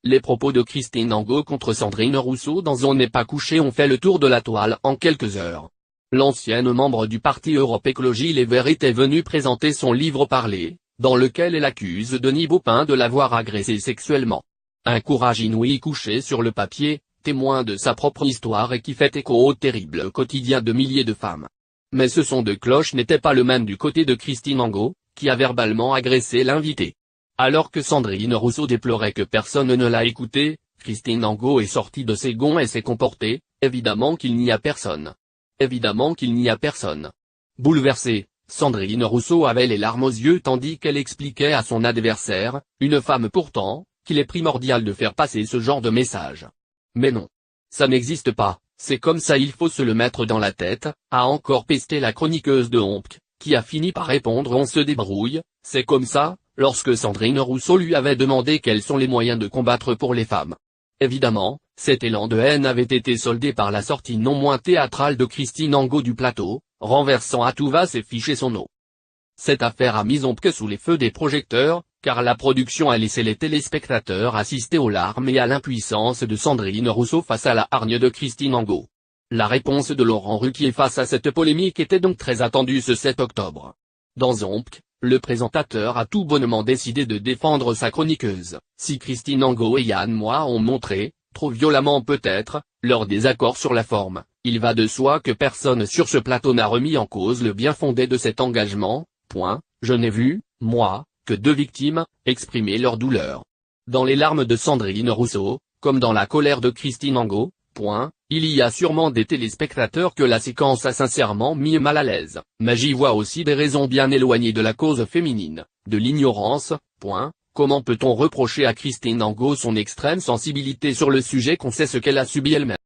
Les propos de Christine Angot contre Sandrine Rousseau dans On n'est pas couché ont fait le tour de la toile en quelques heures. L'ancienne membre du parti Europe Écologie Les Verts était venue présenter son livre Parler, dans lequel elle accuse Denis Baupin de l'avoir agressée sexuellement. Un courage inouï couché sur le papier, témoin de sa propre histoire et qui fait écho au terrible quotidien de milliers de femmes. Mais ce son de cloche n'était pas le même du côté de Christine Angot, qui a verbalement agressé l'invité. Alors que Sandrine Rousseau déplorait que personne ne l'a écoutée, Christine Angot est sortie de ses gonds et s'est comportée, évidemment qu'il n'y a personne. Évidemment qu'il n'y a personne. Bouleversée, Sandrine Rousseau avait les larmes aux yeux tandis qu'elle expliquait à son adversaire, une femme pourtant, qu'il est primordial de faire passer ce genre de message. Mais non. Ça n'existe pas, c'est comme ça il faut se le mettre dans la tête, a encore pesté la chroniqueuse de Ompk, qui a fini par répondre on se débrouille, c'est comme ça, lorsque Sandrine Rousseau lui avait demandé quels sont les moyens de combattre pour les femmes. Évidemment, cet élan de haine avait été soldé par la sortie non moins théâtrale de Christine Angot du plateau, renversant à tout va ses fiches et son eau. Cette affaire a mis Ompk sous les feux des projecteurs, car la production a laissé les téléspectateurs assister aux larmes et à l'impuissance de Sandrine Rousseau face à la hargne de Christine Angot. La réponse de Laurent Ruquier face à cette polémique était donc très attendue ce 7 octobre. Dans Ompk, le présentateur a tout bonnement décidé de défendre sa chroniqueuse, si Christine Angot et Yann Moix ont montré, trop violemment peut-être, leur désaccord sur la forme, il va de soi que personne sur ce plateau n'a remis en cause le bien fondé de cet engagement, je n'ai vu, moi, que deux victimes, exprimer leur douleur. Dans les larmes de Sandrine Rousseau, comme dans la colère de Christine Angot, il y a sûrement des téléspectateurs que la séquence a sincèrement mis mal à l'aise, mais j'y vois aussi des raisons bien éloignées de la cause féminine, de l'ignorance, Comment peut-on reprocher à Christine Angot son extrême sensibilité sur le sujet qu'on sait ce qu'elle a subi elle-même?